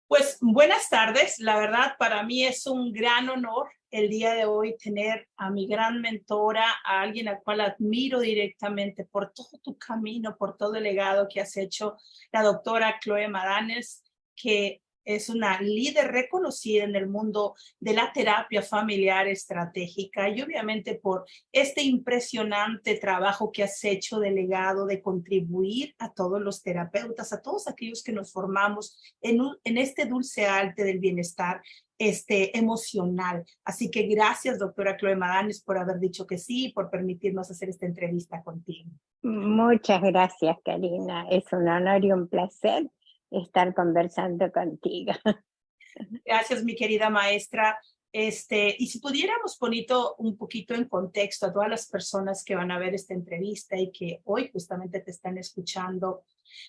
Pues buenas tardes. La verdad, para mí es un gran honor el día de hoy tener a mi gran mentora, a alguien a cual admiro directamente por todo tu camino, por todo el legado que has hecho, la doctora Chloe Madanes, que es una líder reconocida en el mundo de la terapia familiar estratégica y obviamente por este impresionante trabajo que has hecho de legado, de contribuir a todos los terapeutas, a todos aquellos que nos formamos en este dulce arte del bienestar emocional. Así que gracias, doctora Chloe Madanes, por haber dicho que sí y por permitirnos hacer esta entrevista contigo. Muchas gracias, Karina. Es un honor y un placer estar conversando contigo. Gracias, mi querida maestra. Y si pudiéramos poner un poquito en contexto a todas las personas que van a ver esta entrevista y que hoy justamente te están escuchando.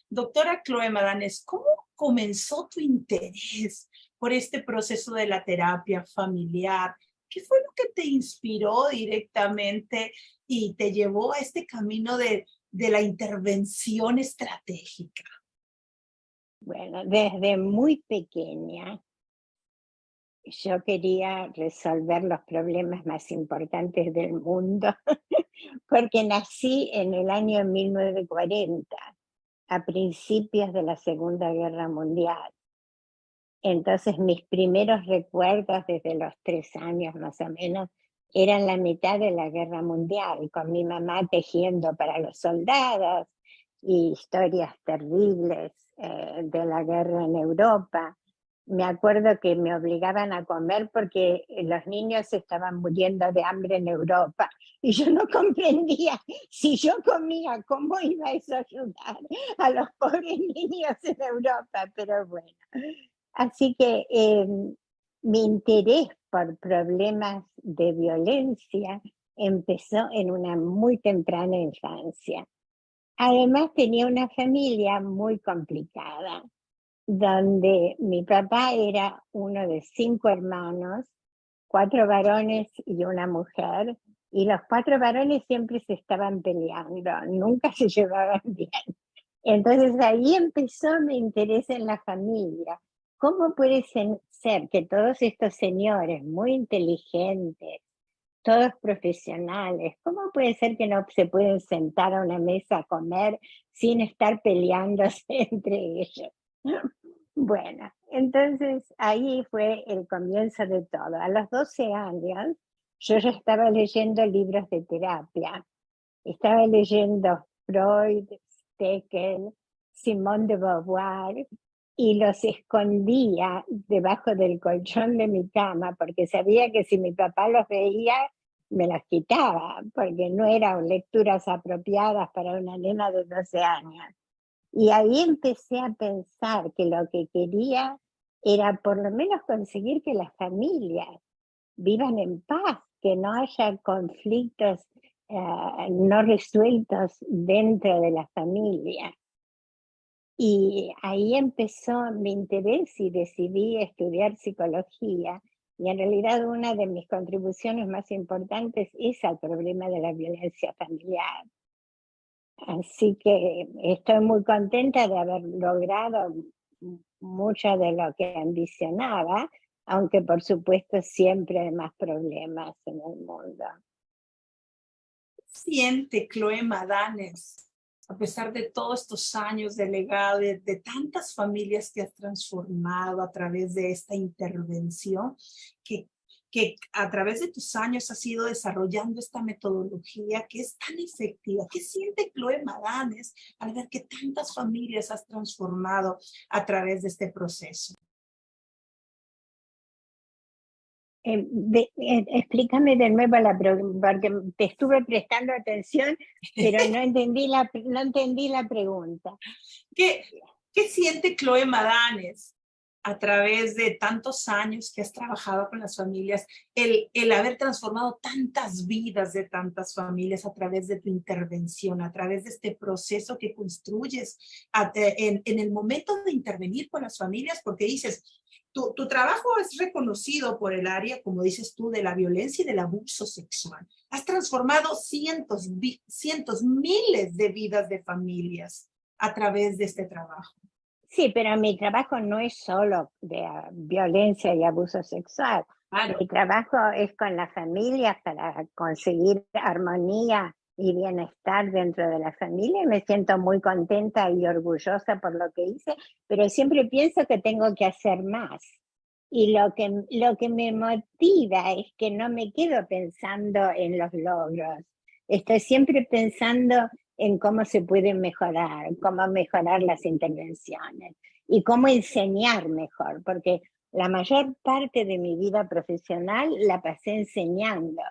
Doctora Chloe Madanes, ¿cómo comenzó tu interés por este proceso de la terapia familiar? ¿Qué fue lo que te inspiró directamente y te llevó a este camino de la intervención estratégica? Bueno, desde muy pequeña yo quería resolver los problemas más importantes del mundo, porque nací en el año 1940, a principios de la Segunda Guerra Mundial. Entonces mis primeros recuerdos desde los 3 años más o menos eran la mitad de la Guerra Mundial, con mi mamá tejiendo para los soldados y historias terribles de la guerra en Europa. Me acuerdo que me obligaban a comer porque los niños estaban muriendo de hambre en Europa y yo no comprendía, si yo comía, ¿cómo iba eso a ayudar a los pobres niños en Europa? Pero bueno. Así que mi interés por problemas de violencia empezó en una muy temprana infancia. Además tenía una familia muy complicada, donde mi papá era uno de 5 hermanos, 4 varones y una mujer, y los 4 varones siempre se estaban peleando, nunca se llevaban bien. Entonces ahí empezó mi interés en la familia. ¿Cómo puede ser que todos estos señores muy inteligentes, todos profesionales, cómo puede ser que no se pueden sentar a una mesa a comer sin estar peleándose entre ellos? Bueno, entonces ahí fue el comienzo de todo. A los 12 años yo ya estaba leyendo libros de terapia. Estaba leyendo Freud, Steckel, Simone de Beauvoir, y los escondía debajo del colchón de mi cama porque sabía que si mi papá los veía me los quitaba, porque no eran lecturas apropiadas para una nena de 12 años. Y ahí empecé a pensar que lo que quería era por lo menos conseguir que las familias vivan en paz, que no haya conflictos no resueltos dentro de la familia. Y ahí empezó mi interés y decidí estudiar psicología. Y en realidad una de mis contribuciones más importantes es al problema de la violencia familiar. Así que estoy muy contenta de haber logrado mucho de lo que ambicionaba, aunque por supuesto siempre hay más problemas en el mundo. Siente Chloe Madanes, a pesar de todos estos años de legado, de tantas familias que has transformado a través de esta intervención, que a través de tus años has ido desarrollando esta metodología que es tan efectiva? ¿Qué siente Chloe Madanes al ver que tantas familias has transformado a través de este proceso? Explícame de nuevo la pregunta, porque te estuve prestando atención, pero no entendí la pregunta. ¿Qué siente Chloe Madanes a través de tantos años que has trabajado con las familias, el haber transformado tantas vidas de tantas familias a través de tu intervención, a través de este proceso que construyes en el momento de intervenir con las familias? Porque dices, tu trabajo es reconocido por el área, como dices tú, de la violencia y del abuso sexual. Has transformado cientos, miles de vidas de familias a través de este trabajo. Sí, pero mi trabajo no es solo de violencia y abuso sexual. Claro. Mi trabajo es con las familias para conseguir armonía y bienestar dentro de la familia. Y me siento muy contenta y orgullosa por lo que hice, pero siempre pienso que tengo que hacer más. Y lo que me motiva es que no me quedo pensando en los logros. Estoy siempre pensando en cómo se puede mejorar, cómo mejorar las intervenciones y cómo enseñar mejor, porque la mayor parte de mi vida profesional la pasé enseñando.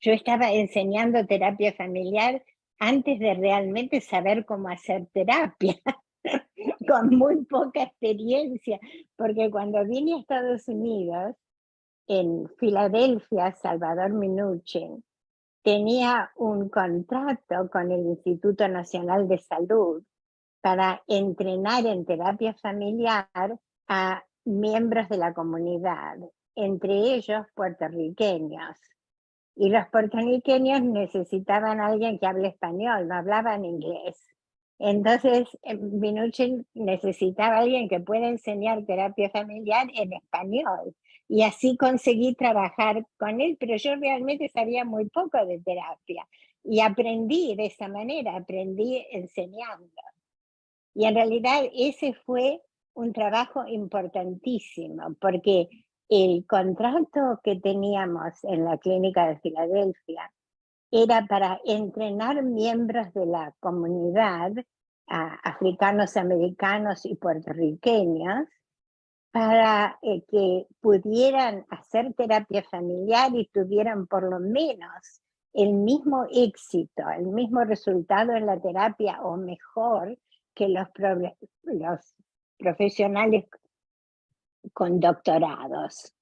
Yo estaba enseñando terapia familiar antes de realmente saber cómo hacer terapia, con muy poca experiencia, porque cuando vine a Estados Unidos, en Filadelfia, Salvador Minuchin tenía un contrato con el Instituto Nacional de Salud para entrenar en terapia familiar a miembros de la comunidad, entre ellos puertorriqueños. Y los puertorriqueños necesitaban a alguien que hable español, no hablaban inglés. Entonces, Minuchin necesitaba a alguien que pueda enseñar terapia familiar en español. Y así conseguí trabajar con él, pero yo realmente sabía muy poco de terapia. Y aprendí de esa manera, aprendí enseñando. Y en realidad ese fue un trabajo importantísimo, porque el contrato que teníamos en la clínica de Filadelfia era para entrenar miembros de la comunidad, africanos, americanos y puertorriqueños, para que pudieran hacer terapia familiar y tuvieran por lo menos el mismo éxito, el mismo resultado en la terapia o mejor que los profesionales con doctorados.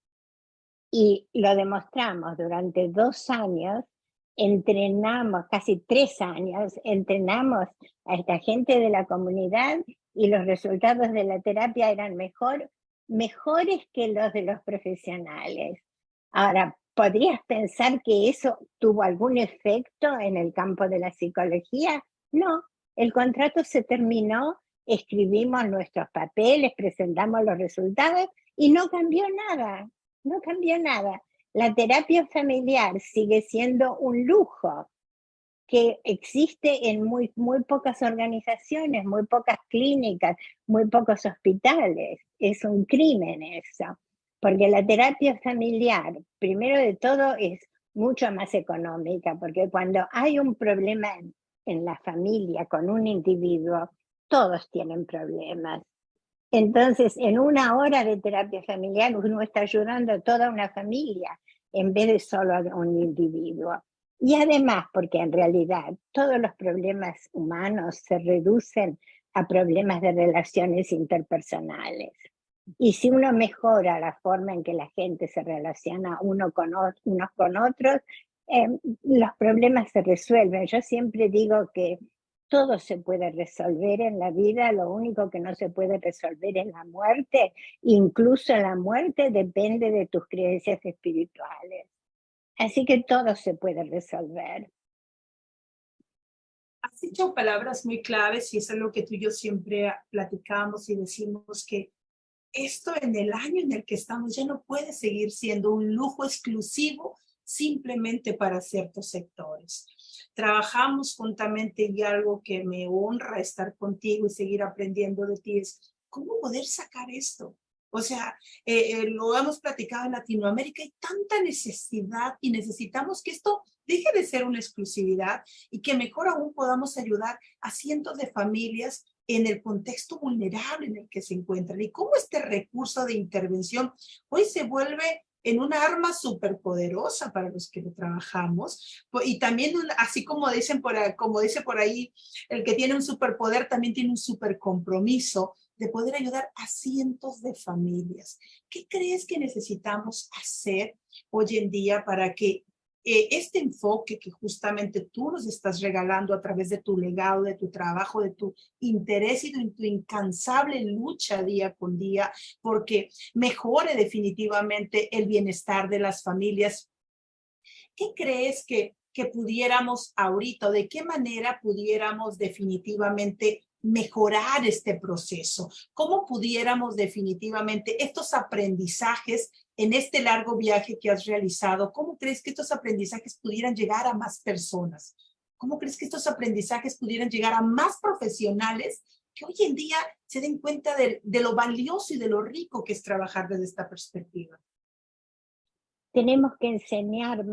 Y lo demostramos durante 2 años, entrenamos, casi 3 años, entrenamos a esta gente de la comunidad y los resultados de la terapia eran mejores que los de los profesionales. Ahora, ¿podrías pensar que eso tuvo algún efecto en el campo de la psicología? No, el contrato se terminó, escribimos nuestros papeles, presentamos los resultados y no cambió nada. No cambió nada. La terapia familiar sigue siendo un lujo que existe en muy pocas organizaciones, muy pocas clínicas, muy pocos hospitales. Es un crimen eso, porque la terapia familiar, primero de todo, es mucho más económica, porque cuando hay un problema en la familia con un individuo, todos tienen problemas. Entonces, en 1 hora de terapia familiar, uno está ayudando a toda una familia en vez de solo a un individuo. Y además, porque en realidad todos los problemas humanos se reducen a problemas de relaciones interpersonales. Y si uno mejora la forma en que la gente se relaciona unos con otros, los problemas se resuelven. Yo siempre digo que todo se puede resolver en la vida, lo único que no se puede resolver es la muerte. Incluso la muerte depende de tus creencias espirituales. Así que todo se puede resolver. Has dicho palabras muy claves y es algo que tú y yo siempre platicamos y decimos que esto en el año en el que estamos ya no puede seguir siendo un lujo exclusivo simplemente para ciertos sectores. Trabajamos juntamente y algo que me honra estar contigo y seguir aprendiendo de ti es cómo poder sacar esto. O sea, lo hemos platicado en Latinoamérica, hay tanta necesidad y necesitamos que esto deje de ser una exclusividad y que mejor aún podamos ayudar a cientos de familias en el contexto vulnerable en el que se encuentran y cómo este recurso de intervención hoy se vuelve en una arma superpoderosa para los que lo trabajamos y también así como dicen como dice por ahí, el que tiene un superpoder también tiene un supercompromiso de poder ayudar a cientos de familias. ¿Qué crees que necesitamos hacer hoy en día para que este enfoque que justamente tú nos estás regalando a través de tu legado, de tu trabajo, de tu interés y de tu incansable lucha día con día, porque mejore definitivamente el bienestar de las familias? ¿Qué crees que pudiéramos ahorita o de qué manera pudiéramos definitivamente mejorar este proceso? ¿Cómo pudiéramos definitivamente estos aprendizajes en este largo viaje que has realizado, cómo crees que estos aprendizajes pudieran llegar a más personas? ¿Cómo crees que estos aprendizajes pudieran llegar a más profesionales que hoy en día se den cuenta de lo valioso y de lo rico que es trabajar desde esta perspectiva? Tenemos que enseñar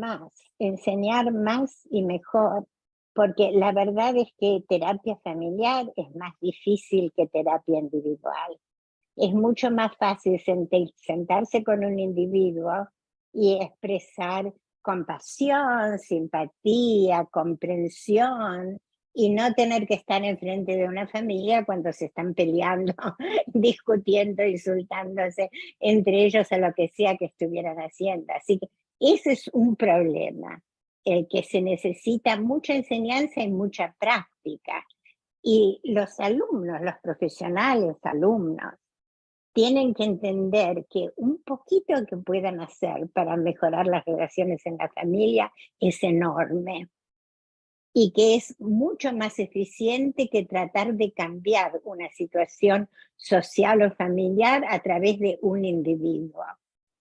más y mejor, porque la verdad es que terapia familiar es más difícil que terapia individual. Es mucho más fácil sentarse con un individuo y expresar compasión, simpatía, comprensión, y no tener que estar enfrente de una familia cuando se están peleando, discutiendo, insultándose entre ellos o lo que sea que estuvieran haciendo. Así que ese es un problema, el que se necesita mucha enseñanza y mucha práctica. Y los alumnos, los profesionales alumnos, tienen que entender que un poquito que puedan hacer para mejorar las relaciones en la familia es enorme y que es mucho más eficiente que tratar de cambiar una situación social o familiar a través de un individuo.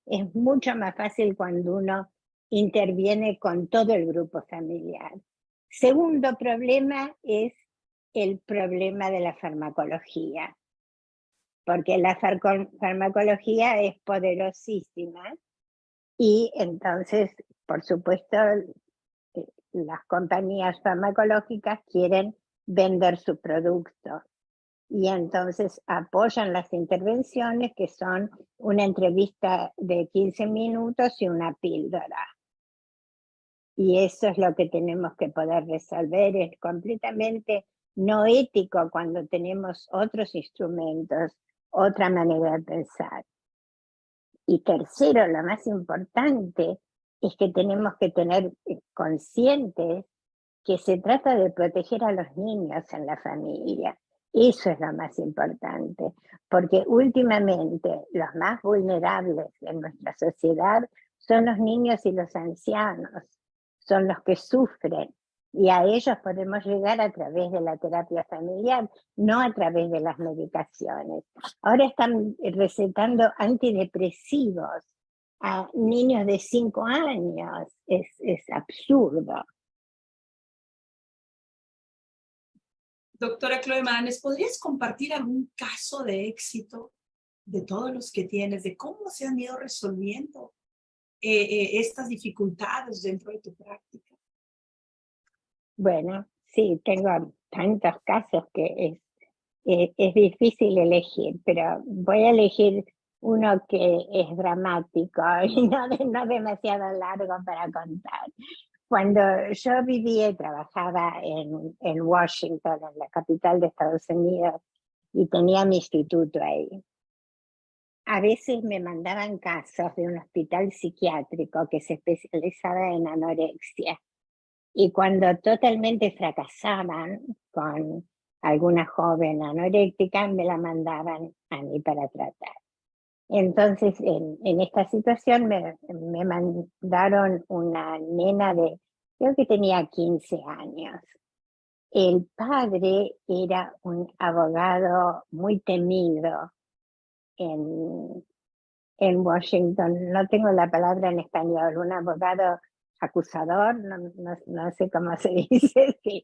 Es mucho más fácil cuando uno interviene con todo el grupo familiar. Segundo problema es el problema de la farmacología, porque la farmacología es poderosísima y entonces, por supuesto, las compañías farmacológicas quieren vender su producto y entonces apoyan las intervenciones que son una entrevista de 15 minutos y una píldora. Y eso es lo que tenemos que poder resolver. Es completamente no ético cuando tenemos otros instrumentos, otra manera de pensar. Y tercero, lo más importante, es que tenemos que tener conscientes que se trata de proteger a los niños en la familia. Eso es lo más importante, porque últimamente los más vulnerables en nuestra sociedad son los niños y los ancianos, son los que sufren, y a ellos podemos llegar a través de la terapia familiar, no a través de las medicaciones. Ahora están recetando antidepresivos a niños de 5 años, es absurdo. Doctora Chloe Maganes, ¿podrías compartir algún caso de éxito de todos los que tienes, de cómo se han ido resolviendo estas dificultades dentro de tu práctica? Bueno, sí, tengo tantos casos que es difícil elegir, pero voy a elegir uno que es dramático y no demasiado largo para contar. Cuando yo vivía y trabajaba en Washington, en la capital de Estados Unidos, y tenía mi instituto ahí, a veces me mandaban casos de un hospital psiquiátrico que se especializaba en anorexia. Y cuando totalmente fracasaban con alguna joven anoréctica, me la mandaban a mí para tratar. Entonces, en esta situación me mandaron una nena de, creo que tenía 15 años. El padre era un abogado muy temido en, en Washington. No tengo la palabra en español, un abogado acusador, no sé cómo se dice, sí,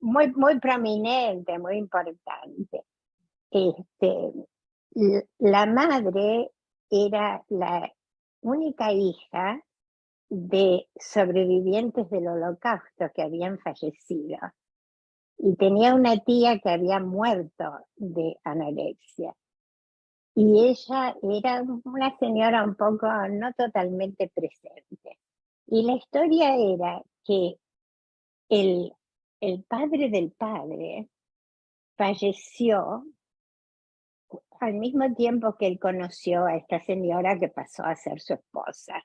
muy prominente, muy importante. La madre era la única hija de sobrevivientes del Holocausto que habían fallecido, y tenía una tía que había muerto de anorexia. Y ella era una señora un poco no totalmente presente. Y la historia era que el padre del padre falleció al mismo tiempo que él conoció a esta señora que pasó a ser su esposa.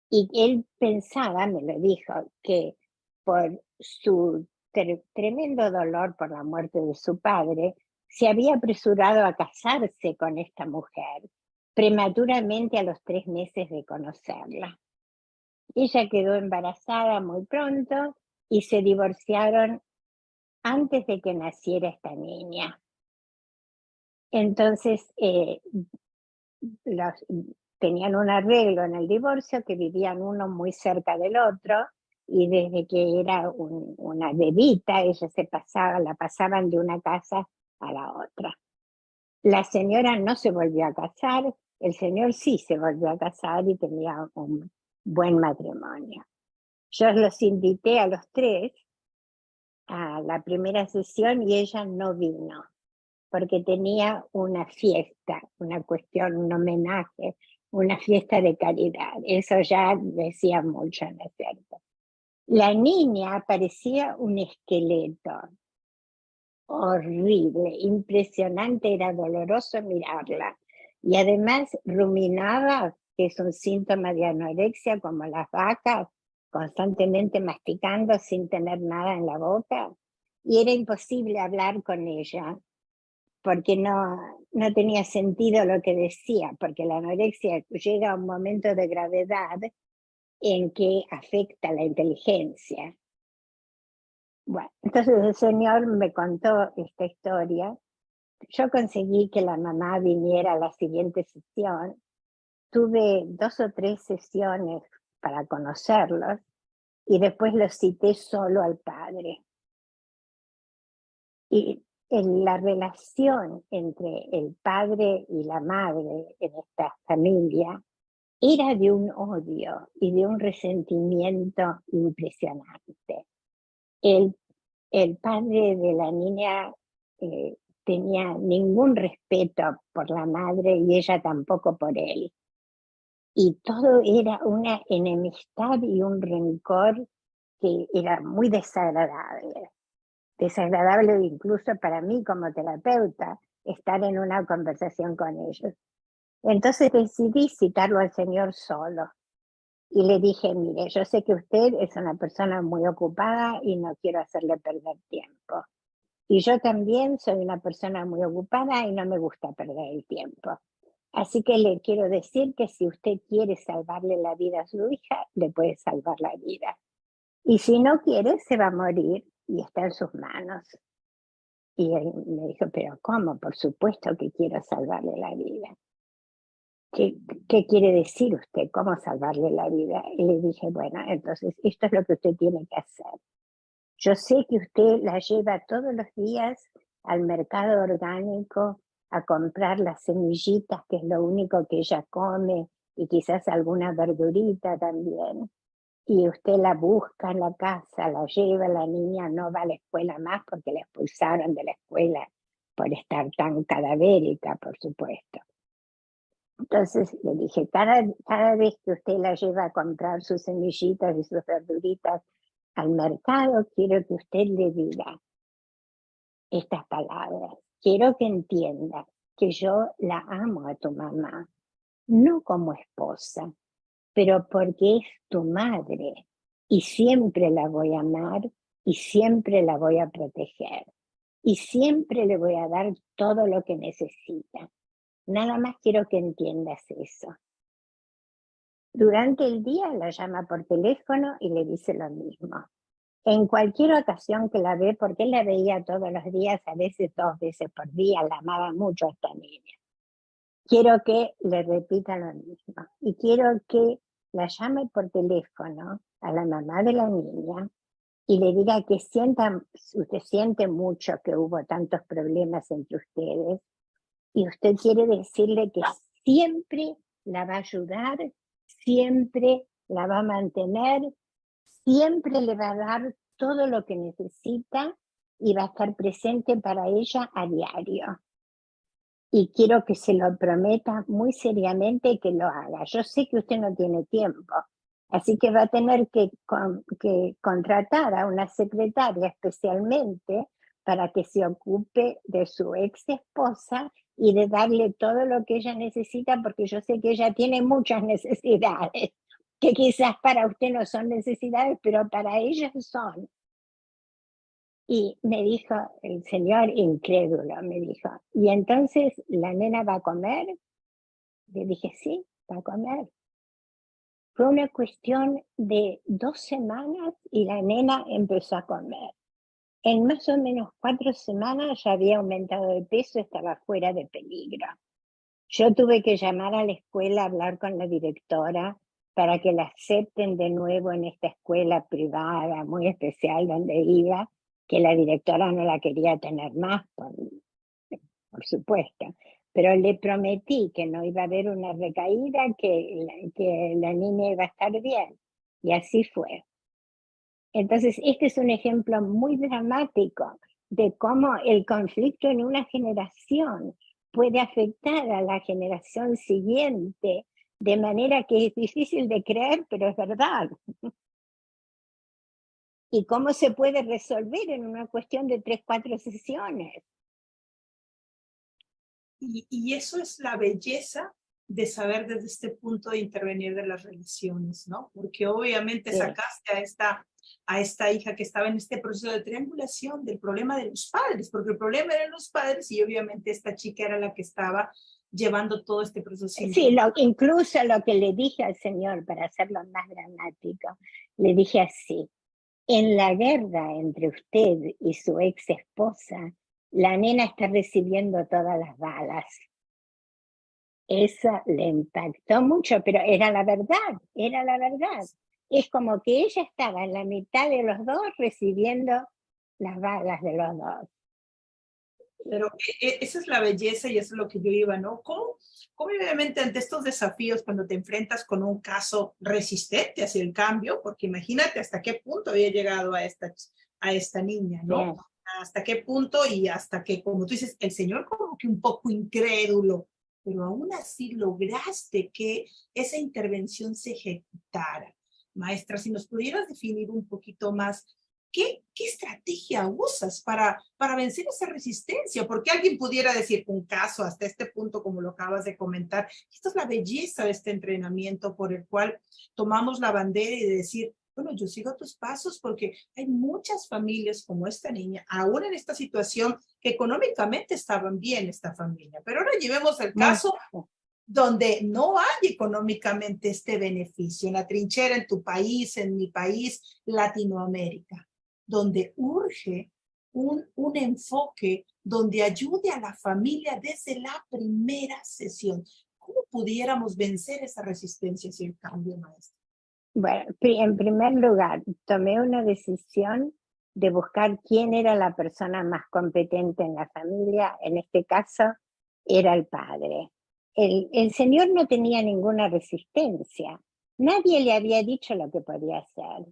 Y él pensaba, me lo dijo, que por su tremendo dolor por la muerte de su padre, se había apresurado a casarse con esta mujer prematuramente a los 3 meses de conocerla. Ella quedó embarazada muy pronto y se divorciaron antes de que naciera esta niña. Entonces, los, tenían un arreglo en el divorcio que vivían uno muy cerca del otro, y desde que era una bebita, ella la pasaban de una casa a la otra. La señora no se volvió a casar, el señor sí se volvió a casar y tenía un buen matrimonio. Yo los invité a los tres a la primera sesión y ella no vino, porque tenía una fiesta, una cuestión, un homenaje, una fiesta de caridad. Eso ya decía mucho, ¿no es cierto? La niña parecía un esqueleto, horrible, impresionante, era doloroso mirarla. Y además ruminaba, que es un síntoma de anorexia, como las vacas, constantemente masticando sin tener nada en la boca. Y era imposible hablar con ella, porque no tenía sentido lo que decía, porque la anorexia llega a un momento de gravedad en que afecta la inteligencia. Bueno, entonces el señor me contó esta historia. Yo conseguí que la mamá viniera a la siguiente sesión. Tuve 2 o 3 sesiones para conocerlos y después los cité solo al padre. Y en la relación entre el padre y la madre en esta familia era de un odio y de un resentimiento impresionante. El padre de la niña tenía ningún respeto por la madre y ella tampoco por él. Y todo era una enemistad y un rencor que era muy desagradable. Desagradable incluso para mí como terapeuta estar en una conversación con ellos. Entonces decidí citarlo al señor solo. Y le dije, mire, yo sé que usted es una persona muy ocupada y no quiero hacerle perder tiempo. Y yo también soy una persona muy ocupada y no me gusta perder el tiempo. Así que le quiero decir que si usted quiere salvarle la vida a su hija, le puede salvar la vida. Y si no quiere, se va a morir y está en sus manos. Y él me dijo, pero ¿cómo? Por supuesto que quiero salvarle la vida. ¿Qué quiere decir usted? ¿Cómo salvarle la vida? Y le dije, bueno, entonces esto es lo que usted tiene que hacer. Yo sé que usted la lleva todos los días al mercado orgánico a comprar las semillitas, que es lo único que ella come, y quizás alguna verdurita también. Y usted la busca en la casa, la lleva, la niña no va a la escuela más porque la expulsaron de la escuela por estar tan cadavérica, por supuesto. Entonces le dije, cada vez que usted la lleva a comprar sus semillitas y sus verduritas al mercado, quiero que usted le diga estas palabras. Quiero que entienda que yo la amo a tu mamá, no como esposa, pero porque es tu madre y siempre la voy a amar y siempre la voy a proteger y siempre le voy a dar todo lo que necesita. Nada más quiero que entiendas eso. Durante el día la llama por teléfono y le dice lo mismo. En cualquier ocasión que la ve, porque él la veía todos los días, a veces 2 veces por día, la amaba mucho a esta niña. Quiero que le repita lo mismo y quiero que la llame por teléfono a la mamá de la niña y le diga que usted siente mucho que hubo tantos problemas entre ustedes y usted quiere decirle que siempre la va a ayudar, siempre la va a mantener, siempre le va a dar todo lo que necesita y va a estar presente para ella a diario. Y quiero que se lo prometa muy seriamente y que lo haga. Yo sé que usted no tiene tiempo, así que va a tener que contratar a una secretaria especialmente para que se ocupe de su ex esposa y de darle todo lo que ella necesita, porque yo sé que ella tiene muchas necesidades, que quizás para usted no son necesidades, pero para ella son. Y me dijo el señor incrédulo, me dijo, ¿y entonces la nena va a comer? Le dije, sí, va a comer. Fue una cuestión de 2 semanas y la nena empezó a comer. En más o menos 4 semanas ya había aumentado de peso, estaba fuera de peligro. Yo tuve que llamar a la escuela, hablar con la directora para que la acepten de nuevo en esta escuela privada muy especial donde iba, que la directora no la quería tener más, por supuesto. Pero le prometí que no iba a haber una recaída, que la niña iba a estar bien. Y así fue. Entonces, este es un ejemplo muy dramático de cómo el conflicto en una generación puede afectar a la generación siguiente, de manera que es difícil de creer, pero es verdad. Y cómo se puede resolver en una cuestión de 3, 4 sesiones. Y eso es la belleza de saber desde este punto de intervenir de las relaciones, ¿no? Porque obviamente Sí. sacaste a esta hija que estaba en este proceso de triangulación del problema de los padres, porque el problema eran los padres y obviamente esta chica era la que estaba llevando todo este proceso. Sí, incluso lo que le dije al Señor, para hacerlo más dramático, le dije así: en la guerra entre usted y su ex esposa, la nena está recibiendo todas las balas. Eso le impactó mucho, pero era la verdad, era la verdad. Es como que ella estaba en la mitad de los dos recibiendo las balas de los dos. Pero esa es la belleza y eso es lo que yo iba, ¿no? ¿Cómo obviamente ante estos desafíos, cuando te enfrentas con un caso resistente hacia el cambio, porque imagínate hasta qué punto había llegado a esta niña, ¿no? Bien. Hasta qué punto y hasta que, como tú dices, el Señor como que un poco incrédulo, pero aún así lograste que esa intervención se ejecutara. Maestra, si nos pudieras definir un poquito más, ¿qué estrategia usas para vencer esa resistencia? Porque alguien pudiera decir un caso hasta este punto, como lo acabas de comentar. Esta es la belleza de este entrenamiento por el cual tomamos la bandera y de decir, bueno, yo sigo tus pasos porque hay muchas familias como esta niña, aún en esta situación, que económicamente estaban bien esta familia. Pero ahora llevemos el caso donde no hay económicamente este beneficio, en la trinchera, en tu país, en mi país, Latinoamérica, donde urge un enfoque donde ayude a la familia desde la primera sesión. ¿Cómo pudiéramos vencer esa resistencia hacia el cambio, maestra? Bueno, en primer lugar, tomé una decisión de buscar quién era la persona más competente en la familia. En este caso, era el padre. El señor no tenía ninguna resistencia. Nadie le había dicho lo que podía hacer.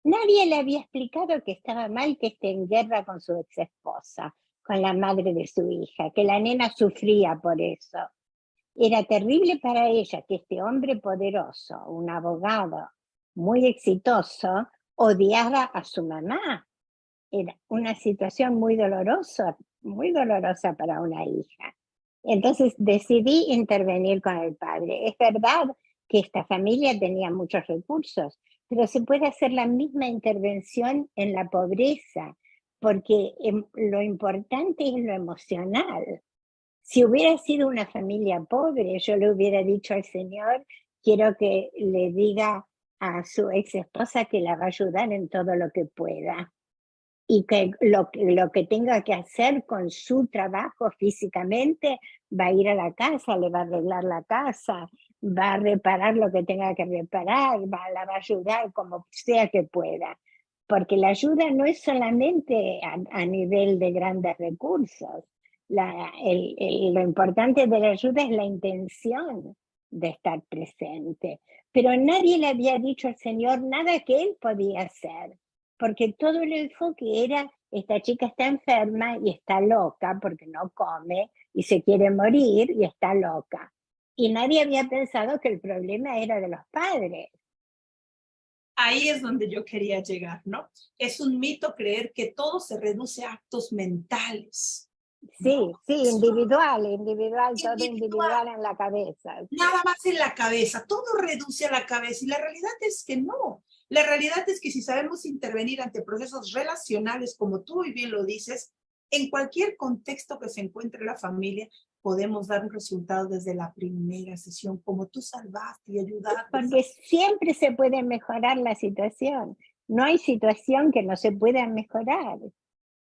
Nadie le había explicado que estaba mal que esté en guerra con su ex esposa, con la madre de su hija, que la nena sufría por eso. Era terrible para ella que este hombre poderoso, un abogado muy exitoso, odiara a su mamá. Era una situación muy dolorosa para una hija. Entonces decidí intervenir con el padre. Es verdad que esta familia tenía muchos recursos, pero se puede hacer la misma intervención en la pobreza, porque lo importante es lo emocional. Si hubiera sido una familia pobre, yo le hubiera dicho al Señor, quiero que le diga a su ex esposa que la va a ayudar en todo lo que pueda y que lo que tenga que hacer con su trabajo físicamente, va a ir a la casa, le va a arreglar la casa, va a reparar lo que tenga que reparar, la va a ayudar como sea que pueda. Porque la ayuda no es solamente a nivel de grandes recursos. Lo importante de la ayuda es la intención de estar presente. Pero nadie le había dicho al Señor nada que él podía hacer, porque todo el enfoque era: esta chica está enferma y está loca porque no come y se quiere morir y está loca. Y nadie había pensado que el problema era de los padres. Ahí es donde yo quería llegar, ¿no? Es un mito creer que todo se reduce a actos mentales. Sí, ¿no? sí, individual, todo Individual. individual en la cabeza. Nada más en la cabeza, todo reduce a la cabeza y la realidad es que no. La realidad es que si sabemos intervenir ante procesos relacionales, como tú bien lo dices, en cualquier contexto que se encuentre la familia, podemos dar un resultado desde la primera sesión, como tú salvaste y ayudaste. Porque siempre se puede mejorar la situación. No hay situación que no se pueda mejorar.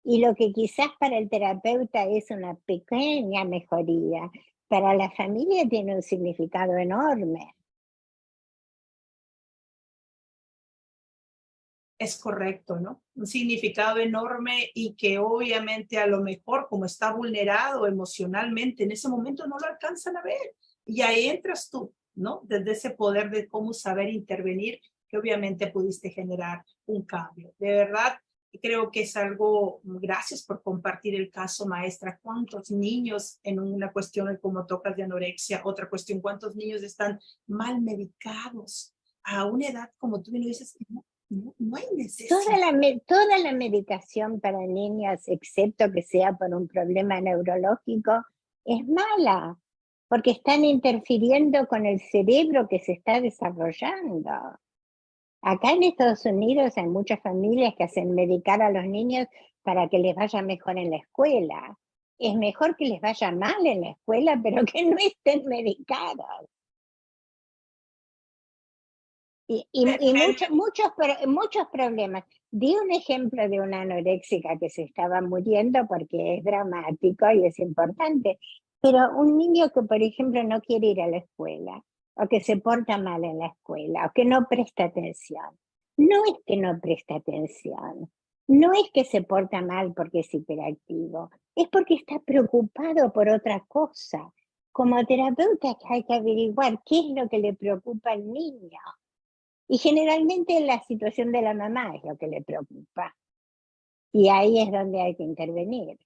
Y lo que quizás para el terapeuta es una pequeña mejoría, para la familia tiene un significado enorme. Es correcto, ¿no? Un significado enorme y que obviamente a lo mejor como está vulnerado emocionalmente, en ese momento no lo alcanzan a ver. Y ahí entras tú, ¿no? Desde ese poder de cómo saber intervenir, que obviamente pudiste generar un cambio. De verdad, creo que es algo, gracias por compartir el caso, maestra. ¿Cuántos niños en una cuestión como tocas de anorexia? Otra cuestión, ¿cuántos niños están mal medicados a una edad como tú me lo dices? No hay necesidad. Toda la medicación para niñas, excepto que sea por un problema neurológico, es mala, porque están interfiriendo con el cerebro que se está desarrollando. Acá en Estados Unidos hay muchas familias que hacen medicar a los niños para que les vaya mejor en la escuela. Es mejor que les vaya mal en la escuela, pero que no estén medicados. Y muchos problemas. Di un ejemplo de una anoréxica que se estaba muriendo porque es dramático y es importante, pero un niño que, por ejemplo, no quiere ir a la escuela, o que se porta mal en la escuela, o que no presta atención. No es que no presta atención, no es que se porta mal porque es hiperactivo, es porque está preocupado por otra cosa. Como terapeuta hay que averiguar qué es lo que le preocupa al niño. Y generalmente la situación de la mamá es lo que le preocupa. Y ahí es donde hay que intervenir.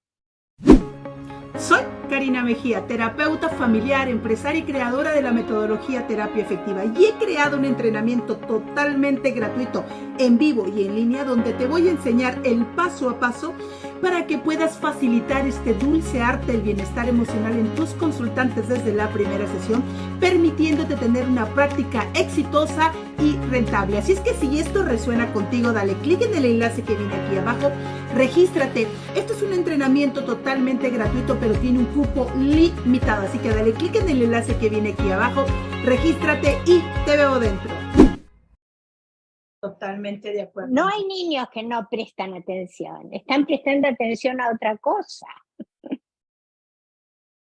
Soy Karina Mejía, terapeuta familiar, empresaria y creadora de la metodología Terapia Efectiva. Y he creado un entrenamiento totalmente gratuito, en vivo y en línea, donde te voy a enseñar el paso a paso para que puedas facilitar este dulce arte del bienestar emocional en tus consultantes desde la primera sesión, permitiéndote tener una práctica exitosa y rentable. Así es que si esto resuena contigo, dale clic en el enlace que viene aquí abajo, regístrate. Esto es un entrenamiento totalmente gratuito, pero tiene un cupo limitado, así que dale clic en el enlace que viene aquí abajo, regístrate y te veo dentro. Totalmente de acuerdo. No hay niños que no prestan atención, están prestando atención a otra cosa.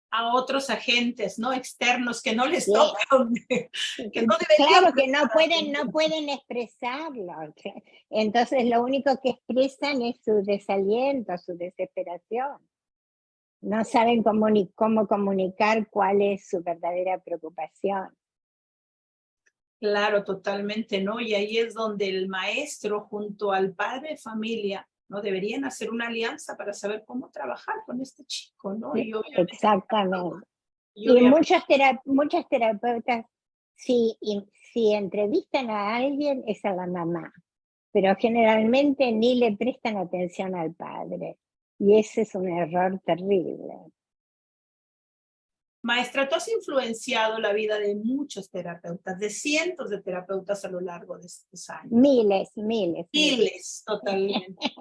A otros agentes, ¿no? Externos que no les tocan. Que no claro, que no pueden expresarlo. Entonces lo único que expresan es su desaliento, su desesperación. No saben cómo comunicar cuál es su verdadera preocupación. Claro, totalmente, ¿no? Y ahí es donde el maestro junto al padre de familia, ¿no? Deberían hacer una alianza para saber cómo trabajar con este chico, ¿no? Y exactamente. Y muchas terapeutas, si entrevistan a alguien, es a la mamá, pero generalmente ni le prestan atención al padre. Y ese es un error terrible. Maestra, tú has influenciado la vida de muchos terapeutas, de cientos de terapeutas a lo largo de estos años. Miles, totalmente.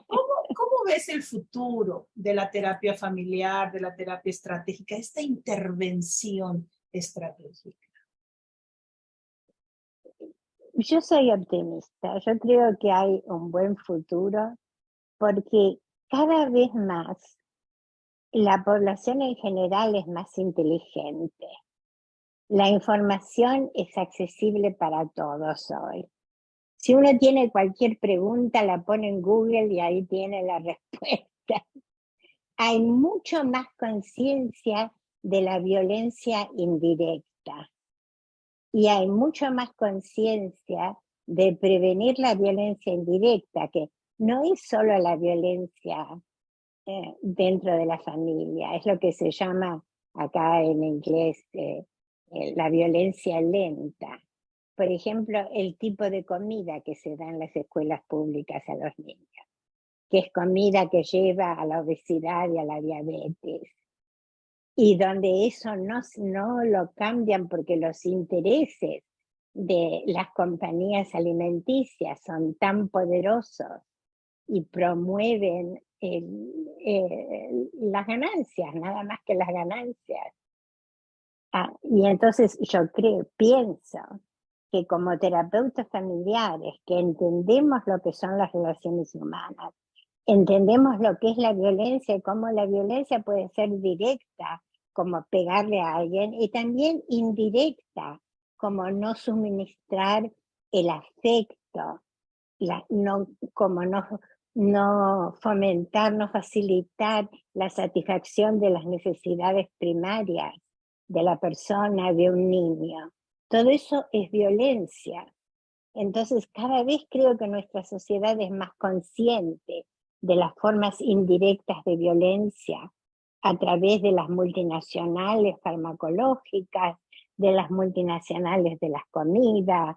¿Cómo ves el futuro de la terapia familiar, de la terapia estratégica, esta intervención estratégica? Yo soy optimista, yo creo que hay un buen futuro porque cada vez más la población en general es más inteligente. La información es accesible para todos hoy. Si uno tiene cualquier pregunta, la pone en Google y ahí tiene la respuesta. Hay mucho más conciencia de la violencia indirecta y hay mucho más conciencia de prevenir la violencia indirecta, que no es solo la violencia dentro de la familia, es lo que se llama acá en inglés la violencia lenta. Por ejemplo, el tipo de comida que se da en las escuelas públicas a los niños, que es comida que lleva a la obesidad y a la diabetes, y donde eso no lo cambian porque los intereses de las compañías alimenticias son tan poderosos y promueven las ganancias, nada más que las ganancias. Y entonces yo pienso que como terapeutas familiares que entendemos lo que son las relaciones humanas, entendemos lo que es la violencia y cómo la violencia puede ser directa, como pegarle a alguien, y también indirecta, como no suministrar el afecto, como no fomentar, no facilitar la satisfacción de las necesidades primarias de la persona, de un niño. Todo eso es violencia. Entonces, cada vez creo que nuestra sociedad es más consciente de las formas indirectas de violencia a través de las multinacionales farmacológicas, de las multinacionales de las comidas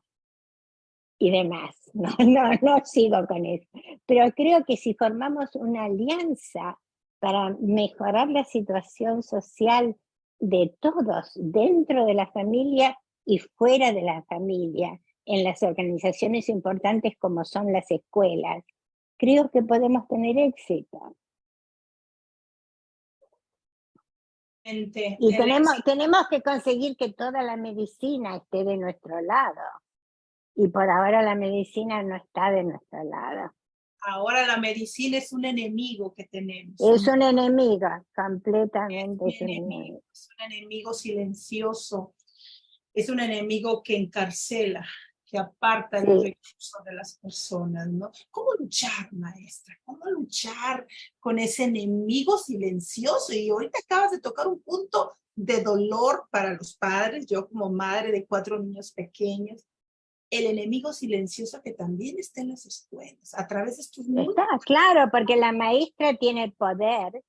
y demás. No sigo con eso. Pero creo que si formamos una alianza para mejorar la situación social de todos dentro de la familia y fuera de la familia, en las organizaciones importantes como son las escuelas, creo que podemos tener éxito. Y tenemos que conseguir que toda la medicina esté de nuestro lado. Y por ahora la medicina no está de nuestro lado. Ahora la medicina es un enemigo que tenemos. Es un enemigo, completamente es un enemigo. Es un enemigo silencioso. Es un enemigo que encarcela, que aparta los recursos de las personas, ¿no? ¿Cómo luchar, maestra? ¿Cómo luchar con ese enemigo silencioso? Y ahorita acabas de tocar un punto de dolor para los padres. Yo como madre de 4 niños pequeños, el enemigo silencioso que también está en las escuelas, a través de estos niños. Está claro, porque la maestra tiene el poder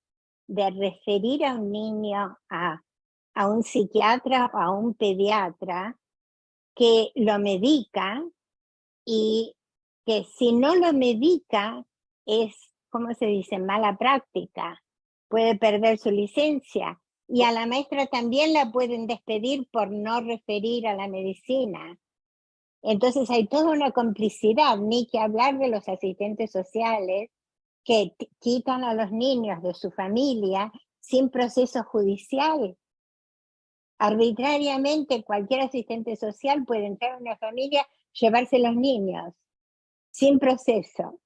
de referir a un niño a un psiquiatra o a un pediatra que lo medica, y que si no lo medica es, ¿cómo se dice?, mala práctica. Puede perder su licencia. Y a la maestra también la pueden despedir por no referir a la medicina. Entonces hay toda una complicidad, ni que hablar de los asistentes sociales que quitan a los niños de su familia sin proceso judicial. Arbitrariamente cualquier asistente social puede entrar a una familia, llevarse los niños, sin proceso.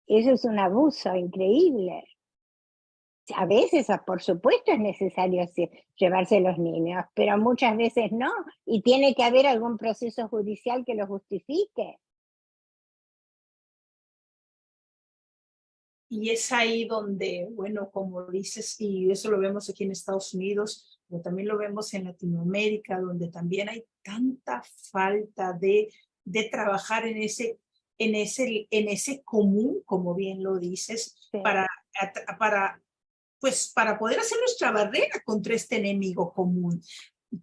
Eso es un abuso increíble. A veces, por supuesto, es necesario llevarse los niños, pero muchas veces no, y tiene que haber algún proceso judicial que lo justifique. Y es ahí donde, bueno, como dices, y eso lo vemos aquí en Estados Unidos, pero también lo vemos en Latinoamérica, donde también hay tanta falta de trabajar en ese común, como bien lo dices, sí, para poder hacer nuestra barrera contra este enemigo común.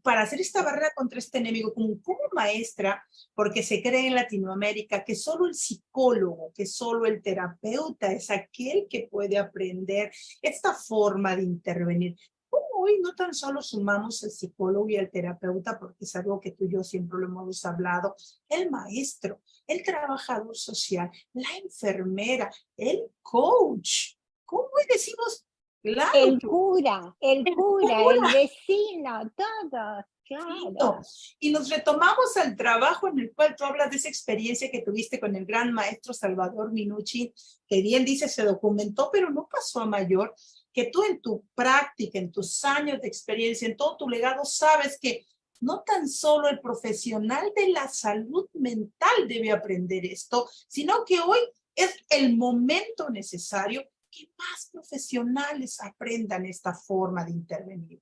Para hacer esta barrera contra este enemigo común, como maestra, porque se cree en Latinoamérica que solo el psicólogo, que solo el terapeuta es aquel que puede aprender esta forma de intervenir. ¿Cómo hoy no tan solo sumamos el psicólogo y el terapeuta, porque es algo que tú y yo siempre lo hemos hablado, el maestro, el trabajador social, la enfermera, el coach? ¿Cómo hoy decimos? Claro, el cura, el vecino, todos, claro. Y nos retomamos al trabajo en el cual tú hablas de esa experiencia que tuviste con el gran maestro Salvador Minucci, que bien dice, se documentó, pero no pasó a mayor, que tú en tu práctica, en tus años de experiencia, en todo tu legado, sabes que no tan solo el profesional de la salud mental debe aprender esto, sino que hoy es el momento necesario que más profesionales aprendan esta forma de intervenir.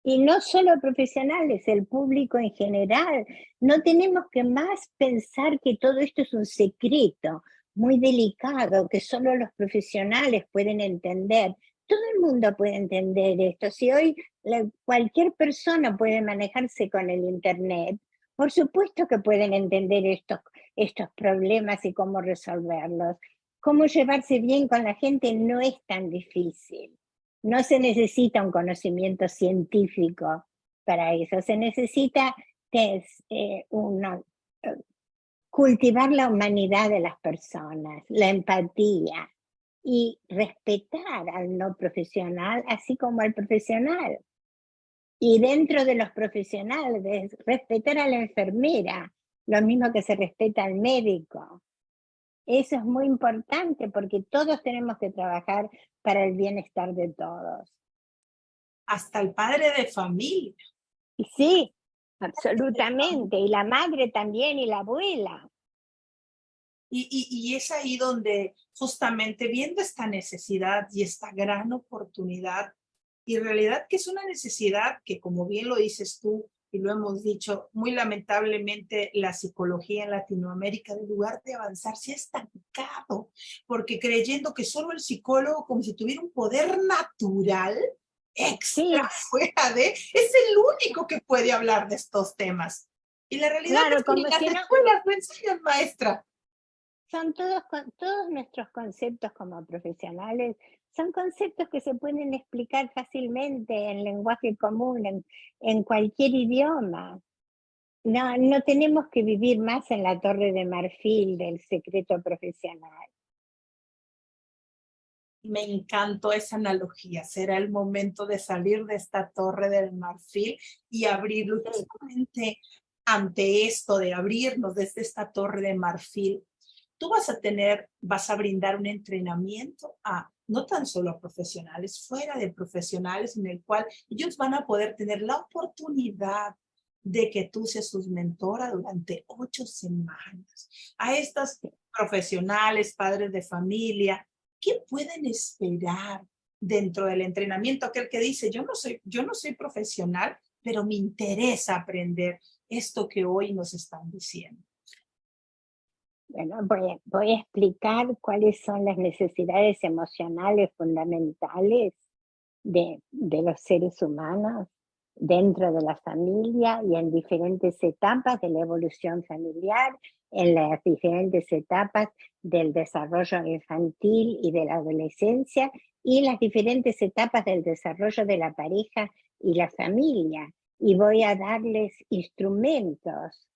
Y no solo profesionales, el público en general. No tenemos que más pensar que todo esto es un secreto muy delicado, que solo los profesionales pueden entender. Todo el mundo puede entender esto. Si hoy cualquier persona puede manejarse con el Internet, por supuesto que pueden entender estos problemas y cómo resolverlos. Cómo llevarse bien con la gente no es tan difícil. No se necesita un conocimiento científico para eso. Se necesita cultivar la humanidad de las personas, la empatía y respetar al no profesional así como al profesional. Y dentro de los profesionales, respetar a la enfermera, lo mismo que se respeta al médico. Eso es muy importante porque todos tenemos que trabajar para el bienestar de todos. Hasta el padre de familia. Y sí, absolutamente. Y la madre también y la abuela. Y es ahí donde justamente viendo esta necesidad y esta gran oportunidad, y en realidad que es una necesidad que, como bien lo dices tú y lo hemos dicho, muy lamentablemente la psicología en Latinoamérica, en lugar de avanzar, se ha estancado, porque creyendo que solo el psicólogo, como si tuviera un poder natural extra Sí, fuera de, es el único que puede hablar de estos temas. Y la realidad claro, es que ni como las si no, escuelas lo enseñan, maestra. son todos nuestros conceptos como profesionales, son conceptos que se pueden explicar fácilmente en lenguaje común, en cualquier idioma. No, no tenemos que vivir más en la torre de marfil del secreto profesional. Me encantó esa analogía. Será el momento de salir de esta torre del marfil y abrirlo. Sí, Justamente ante esto de abrirnos desde esta torre de marfil, tú vas a brindar un entrenamiento a no tan solo a profesionales, fuera de profesionales, en el cual ellos van a poder tener la oportunidad de que tú seas sus mentora durante 8 semanas. A estas sí. profesionales, padres de familia, ¿qué pueden esperar dentro del entrenamiento? Aquel que dice, yo no soy profesional, pero me interesa aprender esto que hoy nos están diciendo. Bueno, voy a explicar cuáles son las necesidades emocionales fundamentales de los seres humanos dentro de la familia y en diferentes etapas de la evolución familiar, en las diferentes etapas del desarrollo infantil y de la adolescencia y las diferentes etapas del desarrollo de la pareja y la familia. Y voy a darles instrumentos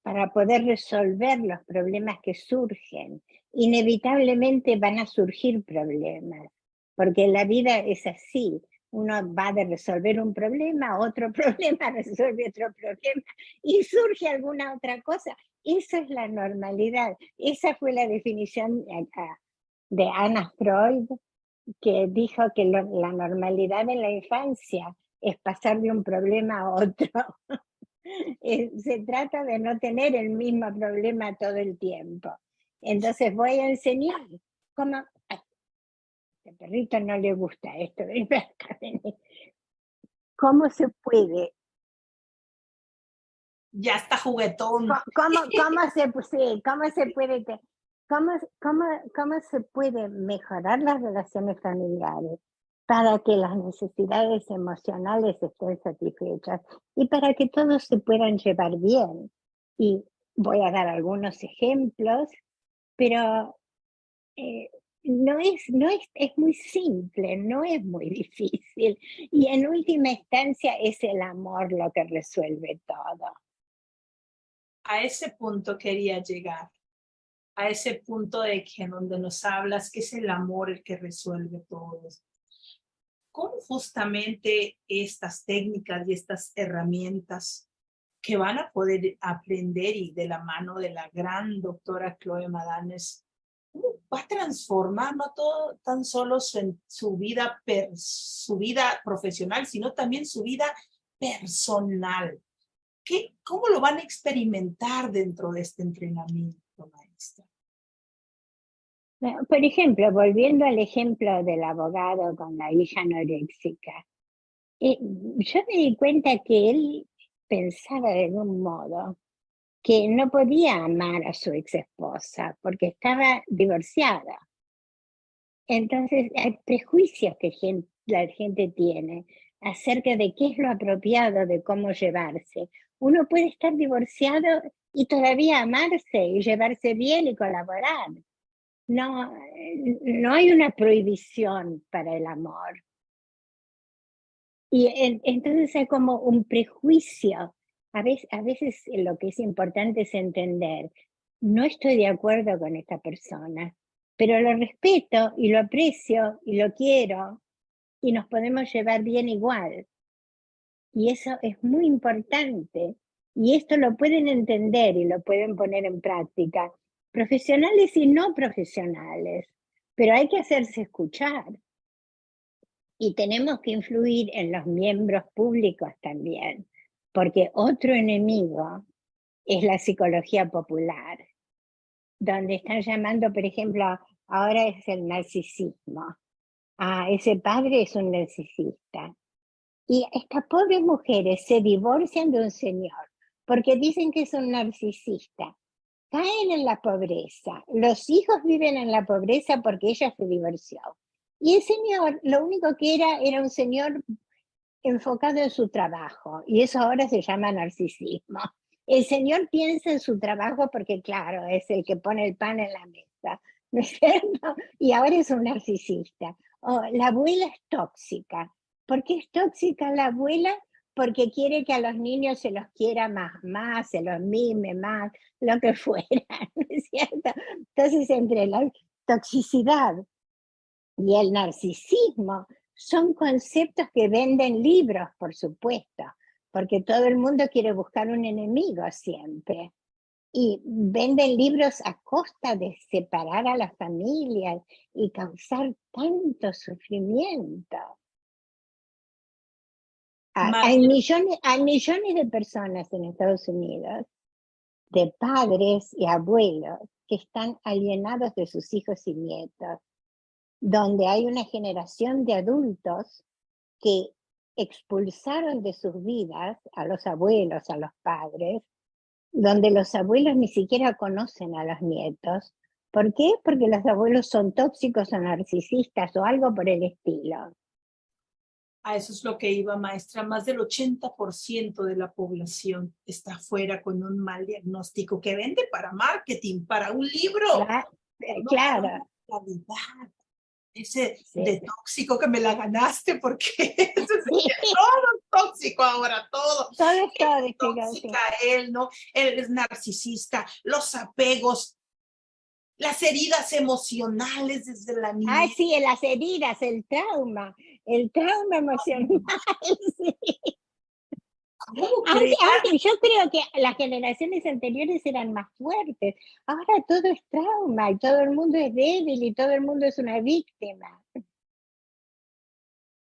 para poder resolver los problemas que surgen. Inevitablemente van a surgir problemas, porque la vida es así. Uno va de resolver un problema, otro problema, resuelve otro problema y surge alguna otra cosa. Esa es la normalidad. Esa fue la definición de Anna Freud, que dijo que la normalidad en la infancia es pasar de un problema a otro. Se trata de no tener el mismo problema todo el tiempo. Entonces voy a enseñar cómo... Ay, a este perrito no le gusta esto. ¿Cómo se puede? Ya está juguetón. ¿Cómo se puede... ¿Cómo se puede mejorar las relaciones familiares para que las necesidades emocionales estén satisfechas y para que todos se puedan llevar bien? Y voy a dar algunos ejemplos, pero es muy simple, no es muy difícil. Y en última instancia es el amor lo que resuelve todo. A ese punto quería llegar, a ese punto de que donde nos hablas que es el amor el que resuelve todo. ¿Cómo justamente estas técnicas y estas herramientas que van a poder aprender y de la mano de la gran doctora Chloe Madanes, va a transformar no todo tan solo su vida profesional, sino también su vida personal? ¿Cómo lo van a experimentar dentro de este entrenamiento, maestra? Por ejemplo, volviendo al ejemplo del abogado con la hija anoréxica, yo me di cuenta que él pensaba de un modo que no podía amar a su ex esposa porque estaba divorciada. Entonces hay prejuicios que la gente tiene acerca de qué es lo apropiado, de cómo llevarse. Uno puede estar divorciado y todavía amarse y llevarse bien y colaborar. No, no hay una prohibición para el amor. Y entonces hay como un prejuicio. A veces lo que es importante es entender, no estoy de acuerdo con esta persona, pero lo respeto y lo aprecio y lo quiero y nos podemos llevar bien igual. Y eso es muy importante. Y esto lo pueden entender y lo pueden poner en práctica profesionales y no profesionales, pero hay que hacerse escuchar. Y tenemos que influir en los miembros públicos también, porque otro enemigo es la psicología popular, donde están llamando, por ejemplo, ahora es el narcisismo. Ah, ese padre es un narcisista. Y estas pobres mujeres se divorcian de un señor porque dicen que es un narcisista. Caen en la pobreza. Los hijos viven en la pobreza porque ella se divorció. Y el señor, lo único que era un señor enfocado en su trabajo. Y eso ahora se llama narcisismo. El señor piensa en su trabajo porque, claro, es el que pone el pan en la mesa, ¿no es cierto? Y ahora es un narcisista. Oh, la abuela es tóxica. ¿Por qué es tóxica la abuela? Porque quiere que a los niños se los quiera más, se los mime más, lo que fuera, ¿no es cierto? Entonces, entre la toxicidad y el narcisismo son conceptos que venden libros, por supuesto, porque todo el mundo quiere buscar un enemigo siempre. Y venden libros a costa de separar a las familias y causar tanto sufrimiento. Hay millones de personas en Estados Unidos, de padres y abuelos, que están alienados de sus hijos y nietos, donde hay una generación de adultos que expulsaron de sus vidas a los abuelos, a los padres, donde los abuelos ni siquiera conocen a los nietos. ¿Por qué? Porque los abuelos son tóxicos o narcisistas o algo por el estilo. A eso es lo que iba, maestra. Más del 80% de la población está fuera con un mal diagnóstico que vende para marketing, para un libro. Claro. No, calidad. Ese Sí. de tóxico que me la ganaste, porque eso es todo tóxico ahora, todo. Todo es tóxica él, ¿no? Él es narcisista, los apegos, las heridas emocionales desde la niñez. Ah, sí, las heridas, el trauma emocional. Sí. Antes, yo creo que las generaciones anteriores eran más fuertes. Ahora todo es trauma y todo el mundo es débil y todo el mundo es una víctima.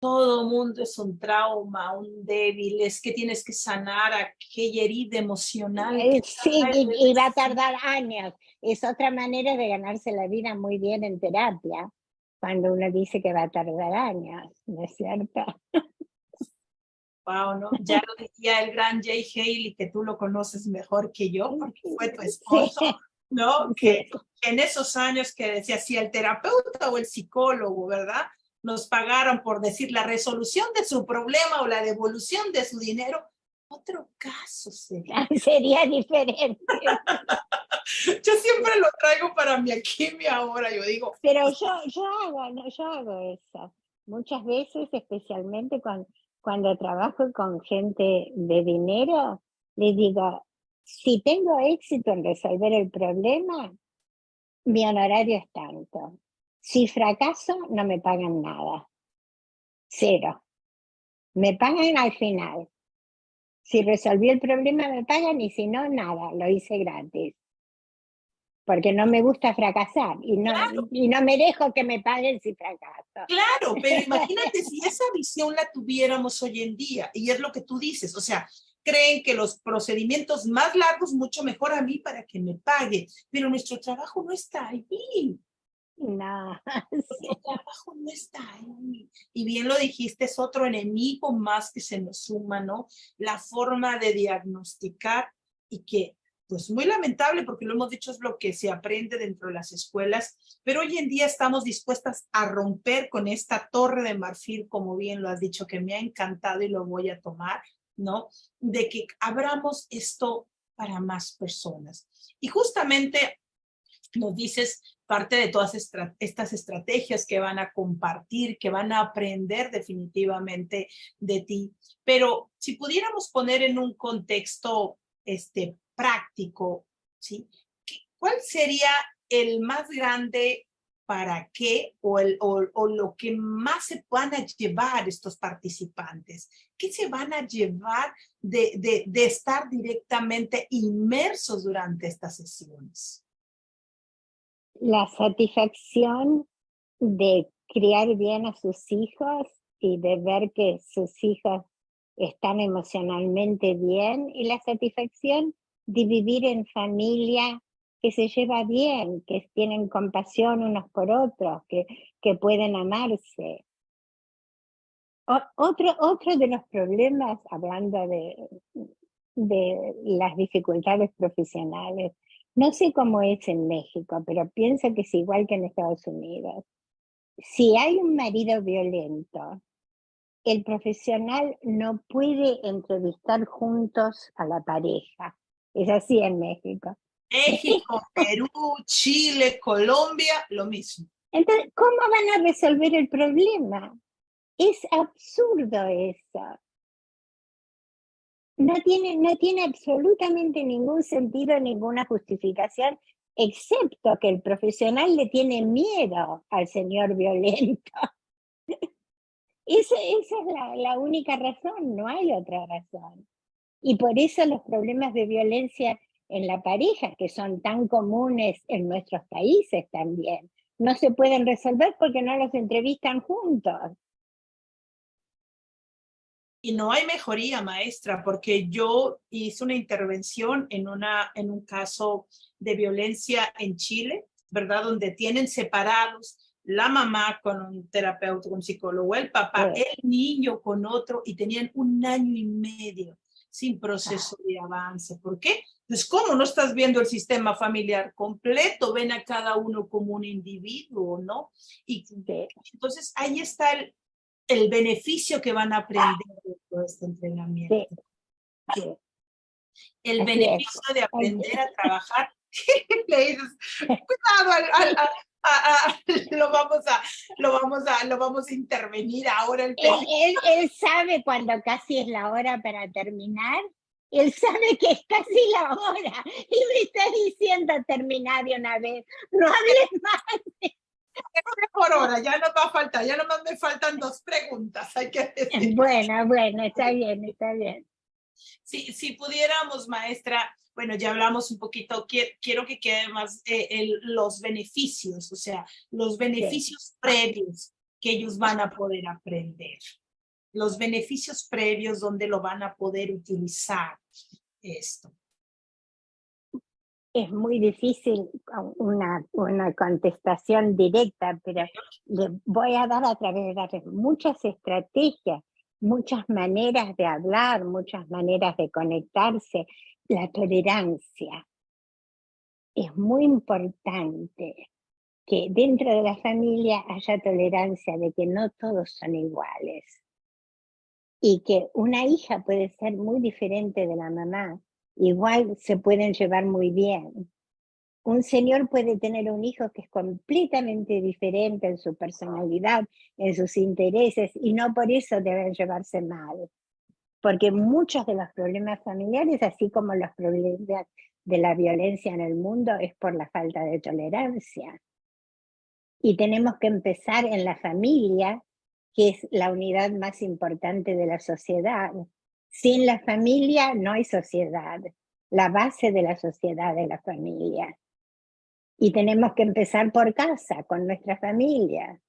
Todo mundo es un trauma, un débil, es que tienes que sanar aquella herida emocional. Sí, y va a tardar años. Es otra manera de ganarse la vida muy bien en terapia, cuando uno dice que va a tardar años, ¿no es cierto? Wow, ¿no? Ya lo decía el gran Jay Haley, que tú lo conoces mejor que yo, porque fue tu esposo, sí. ¿No? Que en esos años que decía, si el terapeuta o el psicólogo, ¿verdad? Nos pagaron por decir la resolución de su problema o la devolución de su dinero, otro caso sería. Sería diferente. Yo siempre lo traigo para mi aquí y mi ahora, yo digo. Pero yo hago eso. Muchas veces, especialmente cuando trabajo con gente de dinero, les digo, si tengo éxito en resolver el problema, mi honorario es tanto. Si fracaso, no me pagan nada. 0. Me pagan al final. Si resolví el problema, me pagan y si no, nada. Lo hice gratis. Porque no me gusta fracasar y no me dejo que me paguen si fracaso. Claro, pero imagínate si esa visión la tuviéramos hoy en día, y es lo que tú dices, o sea, creen que los procedimientos más largos, mucho mejor a mí para que me pague, pero nuestro trabajo no está ahí. No, nuestro trabajo no está ahí. Y bien lo dijiste, es otro enemigo más que se nos suma, ¿no? La forma de diagnosticar y que pues muy lamentable porque lo hemos dicho es lo que se aprende dentro de las escuelas, pero hoy en día estamos dispuestas a romper con esta torre de marfil, como bien lo has dicho, que me ha encantado y lo voy a tomar, ¿no? De que abramos esto para más personas. Y justamente nos dices parte de todas estas estrategias que van a compartir, que van a aprender definitivamente de ti. Pero si pudiéramos poner en un contexto práctico, ¿sí? ¿Cuál sería el más grande para qué o lo que más se van a llevar estos participantes? ¿Qué se van a llevar de estar directamente inmersos durante estas sesiones? La satisfacción de criar bien a sus hijos y de ver que sus hijos están emocionalmente bien, y la satisfacción de vivir en familia que se lleva bien, que tienen compasión unos por otros, que pueden amarse. Otro de los problemas, hablando de las dificultades profesionales, no sé cómo es en México, pero pienso que es igual que en Estados Unidos. Si hay un marido violento, el profesional no puede entrevistar juntos a la pareja. Es así en México. México, Perú, Chile, Colombia, lo mismo. Entonces, ¿cómo van a resolver el problema? Es absurdo eso. No tiene absolutamente ningún sentido, ninguna justificación, excepto que el profesional le tiene miedo al señor violento. Esa es la única razón, no hay otra razón. Y por eso los problemas de violencia en la pareja, que son tan comunes en nuestros países también, no se pueden resolver porque no los entrevistan juntos. Y no hay mejoría, maestra, porque yo hice una intervención en un caso de violencia en Chile, ¿verdad? Donde tienen separados la mamá con un terapeuta, con un psicólogo, el papá, el niño con otro, y tenían 1 año y medio sin proceso de avance. ¿Por qué? Pues, ¿cómo no estás viendo el sistema familiar completo? Ven a cada uno como un individuo, ¿no? Y entonces ahí está el beneficio que van a aprender de todo este entrenamiento. Sí, sí. El Así es. beneficio de aprender a trabajar. Le dices, cuidado, lo vamos a intervenir ahora el Él sabe cuando casi es la hora para terminar. Él sabe que es casi la hora y me está diciendo terminar de una vez. No hables más. por hora, ya no va a faltar, ya nomás me faltan 2 preguntas, hay que decir. Bueno, está bien, está bien. Si pudiéramos, maestra, bueno, ya hablamos un poquito, quiero que quede más los beneficios, o sea, los beneficios previos que ellos van a poder aprender, los beneficios previos donde lo van a poder utilizar esto. Es muy difícil una contestación directa, pero le voy a dar a través de darles muchas estrategias, muchas maneras de hablar, muchas maneras de conectarse. La tolerancia. Es muy importante que dentro de la familia haya tolerancia de que no todos son iguales y que una hija puede ser muy diferente de la mamá, igual se pueden llevar muy bien. Un señor puede tener un hijo que es completamente diferente en su personalidad, en sus intereses, y no por eso deben llevarse mal. Porque muchos de los problemas familiares, así como los problemas de la violencia en el mundo, es por la falta de tolerancia. Y tenemos que empezar en la familia, que es la unidad más importante de la sociedad. Sin la familia no hay sociedad. La base de la sociedad es la familia. Y tenemos que empezar por casa, con nuestra familia.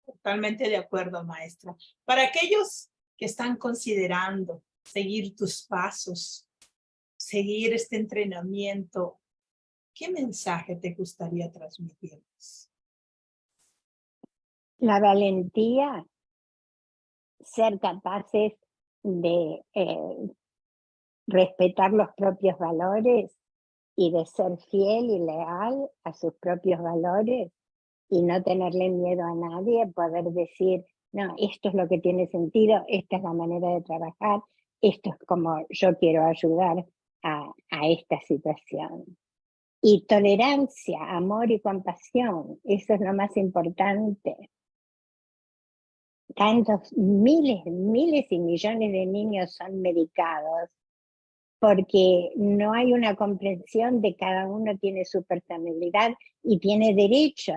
Totalmente de acuerdo, maestra. Para aquellos que están considerando seguir tus pasos, seguir este entrenamiento, ¿qué mensaje te gustaría transmitirles? La valentía, ser capaces de respetar los propios valores y de ser fiel y leal a sus propios valores y no tenerle miedo a nadie, poder decir, no, esto es lo que tiene sentido, esta es la manera de trabajar, esto es como yo quiero ayudar a esta situación. Y tolerancia, amor y compasión, eso es lo más importante. Tantos miles y millones de niños son medicados porque no hay una comprensión de cada uno tiene su personalidad y tiene derecho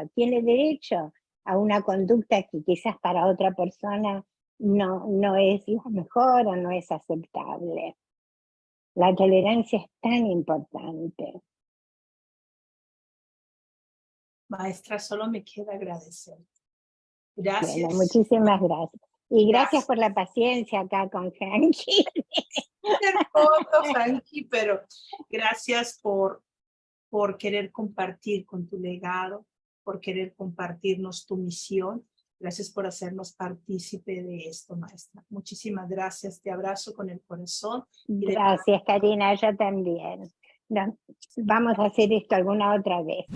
a una conducta que quizás para otra persona no es la mejor o no es aceptable. La tolerancia es tan importante. Maestra, solo me queda agradecer. Bueno, Gracias. muchísimas gracias. Y gracias Gracias. por la paciencia acá con Frankie. Hermoso, Frankie, pero gracias por querer compartir con tu legado, por querer compartirnos tu misión. Gracias por hacernos partícipe de esto, maestra. Muchísimas gracias. Te abrazo con el corazón. Gracias, Karina, yo también. Vamos a hacer esto alguna otra vez.